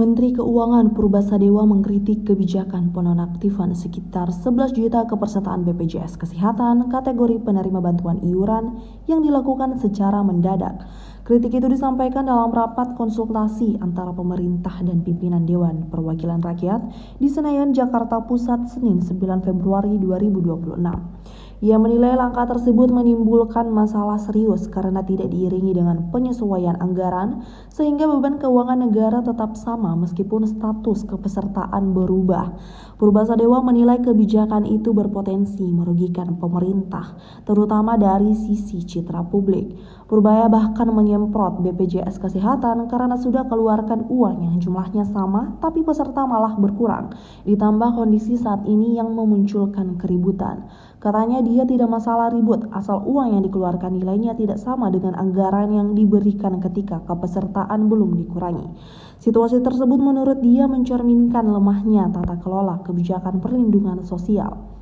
Menteri Keuangan Purbasadewa mengkritik kebijakan penonaktifan sekitar 11 juta kepesertaan BPJS Kesehatan kategori penerima bantuan iuran yang dilakukan secara mendadak. Kritik itu disampaikan dalam rapat konsultasi antara pemerintah dan pimpinan Dewan Perwakilan Rakyat di Senayan, Jakarta Pusat, Senin 9 Februari 2026. Ia menilai langkah tersebut menimbulkan masalah serius karena tidak diiringi dengan penyesuaian anggaran sehingga beban keuangan negara tetap sama meskipun status kepesertaan berubah. Purbasadewa menilai kebijakan itu berpotensi merugikan pemerintah, terutama dari sisi citra publik. Purbaya bahkan menyemprot BPJS Kesehatan karena sudah keluarkan uang yang jumlahnya sama tapi peserta malah berkurang, ditambah kondisi saat ini yang memunculkan keributan. Katanya dia tidak masalah ribut asal uang yang dikeluarkan nilainya tidak sama dengan anggaran yang diberikan ketika kepesertaan belum dikurangi. Situasi tersebut menurut dia mencerminkan lemahnya tata kelola kebijakan perlindungan sosial.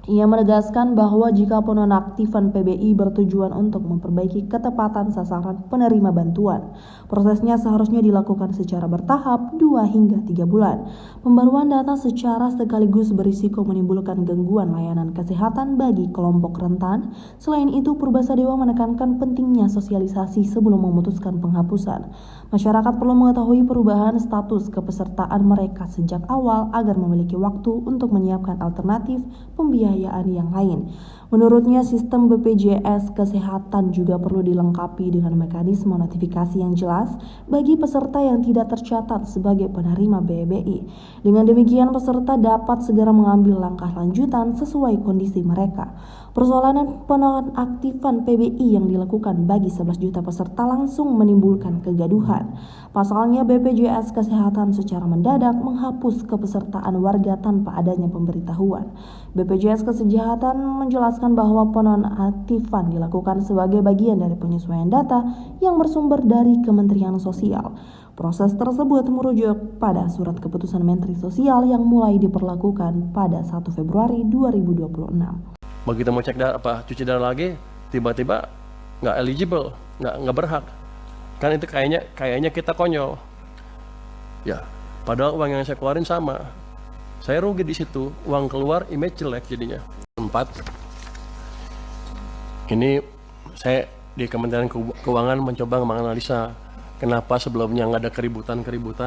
Ia menegaskan bahwa jika penonaktifan PBI bertujuan untuk memperbaiki ketepatan sasaran penerima bantuan, prosesnya seharusnya dilakukan secara bertahap 2 hingga 3 bulan. Pembaruan data secara sekaligus berisiko menimbulkan gangguan layanan kesehatan bagi kelompok rentan. Selain itu, Purbasadewa menekankan pentingnya sosialisasi sebelum memutuskan penghapusan. Masyarakat perlu mengetahui perubahan status kepesertaan mereka sejak awal agar memiliki waktu untuk menyiapkan alternatif pembiayaan yang lain. Menurutnya, sistem BPJS Kesehatan juga perlu dilengkapi dengan mekanisme notifikasi yang jelas bagi peserta yang tidak tercatat sebagai penerima BBI. Dengan demikian, peserta dapat segera mengambil langkah lanjutan sesuai kondisi mereka. Persoalan penonaktifan PBI yang dilakukan bagi 11 juta peserta langsung menimbulkan kegaduhan. Pasalnya, BPJS Kesehatan secara mendadak menghapus kepesertaan warga tanpa adanya pemberitahuan. BPJS Kesehatan menjelaskan bahwa penonaktifan dilakukan sebagai bagian dari penyesuaian data yang bersumber dari Kementerian Sosial. Proses tersebut merujuk pada surat keputusan Menteri Sosial yang mulai diberlakukan pada 1 Februari 2026. Begitu mau cek cuci darah lagi, tiba-tiba nggak eligible, nggak berhak. Kan itu kayaknya kita konyol. Ya, padahal uang yang saya keluarin sama. Saya rugi di situ, uang keluar, image jelek jadinya. 4. Ini saya di Kementerian Keuangan mencoba menganalisa kenapa sebelumnya nggak ada keributan,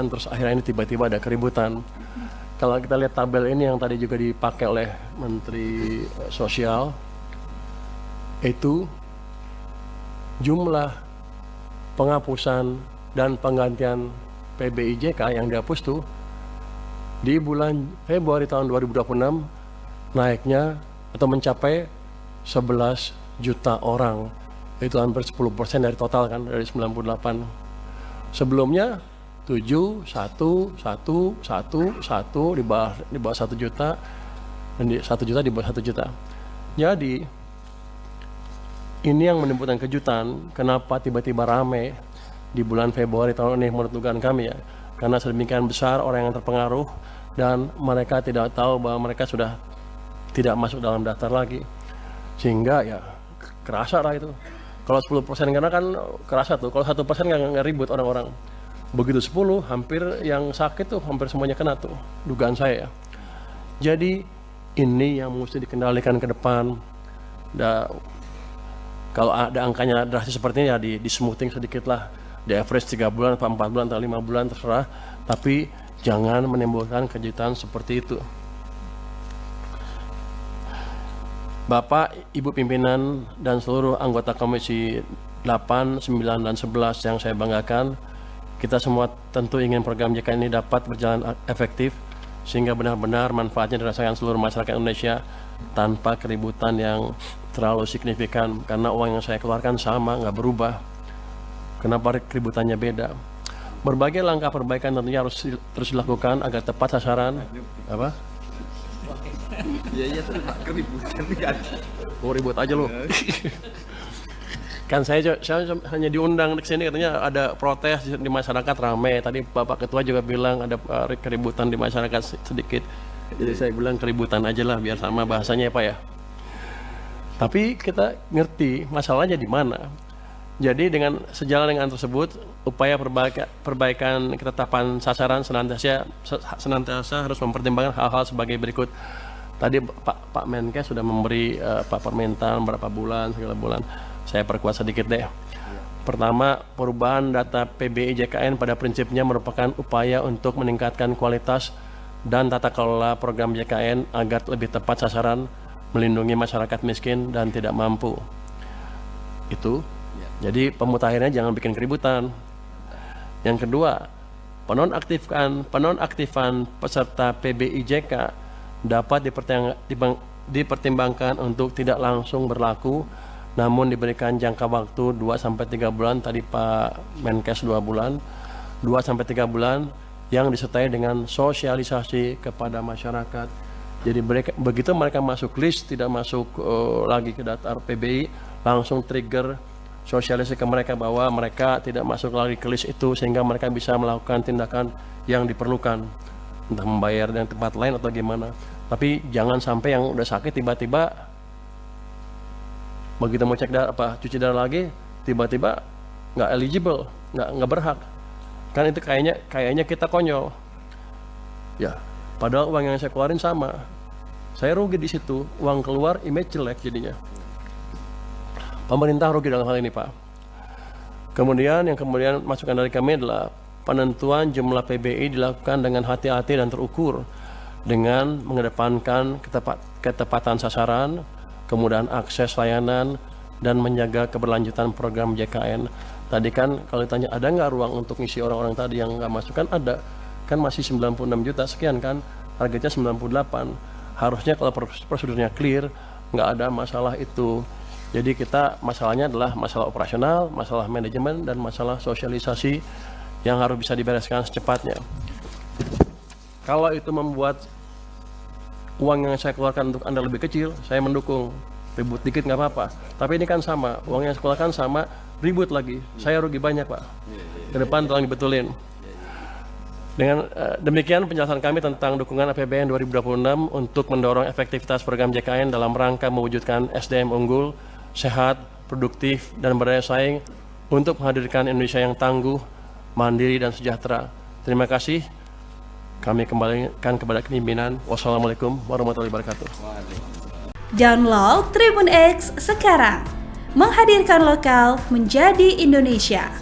terus akhirnya ini tiba-tiba ada keributan. Kalau kita lihat tabel ini yang tadi juga dipakai oleh Menteri Sosial, itu jumlah penghapusan dan penggantian PBIJK yang dihapus tuh di bulan Februari tahun 2026 naiknya atau mencapai 11 juta orang. Itu hampir 10% dari total kan, dari 98. Sebelumnya 7, 1, 1, 1, 1 di bawah 1 juta dan 1 juta di bawah 1 juta. Jadi ini yang menimbulkan kejutan kenapa tiba-tiba rame di bulan Februari tahun ini menurut dugaan kami ya. Karena sedemikian besar orang yang terpengaruh dan mereka tidak tahu bahwa mereka sudah tidak masuk dalam daftar lagi. Sehingga ya kerasa lah itu. Kalau 10% karena kan kerasa tuh, kalau 1% nggak ribut orang-orang. Begitu 10, hampir yang sakit tuh hampir semuanya kena tuh, dugaan saya ya. Jadi ini yang mesti dikendalikan ke depan. Kalau ada angkanya drastis seperti ini ya di smoothing sedikit lah. Di average 3 bulan, 4 bulan, atau 5 bulan terserah. Tapi jangan menimbulkan kejutan seperti itu. Bapak, Ibu pimpinan, dan seluruh anggota Komisi 8, 9, dan 11 yang saya banggakan, kita semua tentu ingin program JK ini dapat berjalan efektif sehingga benar-benar manfaatnya dirasakan seluruh masyarakat Indonesia tanpa keributan yang terlalu signifikan karena uang yang saya keluarkan sama, nggak berubah. Kenapa keributannya beda? Berbagai langkah perbaikan tentunya harus terus dilakukan agar tepat sasaran. Apa? Iya tuh keributan kan. Oh, ribut aja lo. Kan saya hanya diundang ke sini katanya ada protes di masyarakat ramai. Tadi Bapak Ketua juga bilang ada keributan di masyarakat sedikit. Jadi saya bilang keributan aja lah biar sama bahasanya ya Pak ya. Tapi kita ngerti masalahnya di mana. Jadi dengan sejalan dengan tersebut, upaya perbaikan ketetapan sasaran senantiasa harus mempertimbangkan hal-hal sebagai berikut. Tadi Pak Menkes sudah memberi permintaan berapa bulan, segala bulan. Saya perkuat sedikit deh. Pertama, perubahan data PBI JKN pada prinsipnya merupakan upaya untuk meningkatkan kualitas dan tata kelola program JKN agar lebih tepat sasaran, melindungi masyarakat miskin dan tidak mampu. Itu. Jadi pemutahirannya jangan bikin keributan. Yang kedua, penonaktifan peserta PBIJK dapat dipertimbangkan untuk tidak langsung berlaku, namun diberikan jangka waktu 2-3 bulan, tadi Pak Menkes 2 bulan, 2-3 bulan yang disertai dengan sosialisasi kepada masyarakat. Jadi begitu mereka masuk list, tidak masuk lagi ke daftar PBI, langsung trigger sosialisasi ke mereka bahwa mereka tidak masuk lagi ke list itu, sehingga mereka bisa melakukan tindakan yang diperlukan, entah membayar dengan tempat lain atau gimana. Tapi jangan sampai yang udah sakit tiba-tiba begitu mau cek cuci darah lagi, tiba-tiba nggak eligible, nggak berhak. Kan itu kayaknya kita konyol. Ya, padahal uang yang saya keluarin sama. Saya rugi di situ, uang keluar, image jelek jadinya. Pemerintah rugi dalam hal ini, Pak. Kemudian masukan dari kami adalah penentuan jumlah PBI dilakukan dengan hati-hati dan terukur, dengan mengedepankan ketepatan sasaran, kemudahan akses layanan, dan menjaga keberlanjutan program JKN. Tadi kan kalau ditanya ada nggak ruang untuk ngisi orang-orang tadi yang nggak masuk, kan ada. Kan masih 96 juta sekian kan, targetnya 98. Harusnya kalau prosedurnya clear, nggak ada masalah itu. Jadi masalahnya adalah masalah operasional, masalah manajemen, dan masalah sosialisasi yang harus bisa dibereskan secepatnya. Kalau itu membuat uang yang saya keluarkan untuk Anda lebih kecil, saya mendukung. Ribut dikit nggak apa-apa. Tapi ini kan sama, uang yang saya keluarkan sama, ribut lagi. Saya rugi banyak, Pak. Ke depan tolong dibetulin. Dengan demikian penjelasan kami tentang dukungan APBN 2026 untuk mendorong efektivitas program JKN dalam rangka mewujudkan SDM unggul, sehat, produktif, dan berdaya saing untuk menghadirkan Indonesia yang tangguh, mandiri, dan sejahtera. Terima kasih. Kami kembalikan kepada pimpinan. Wassalamualaikum warahmatullahi wabarakatuh. Download Tribun X sekarang. Menghadirkan lokal menjadi Indonesia.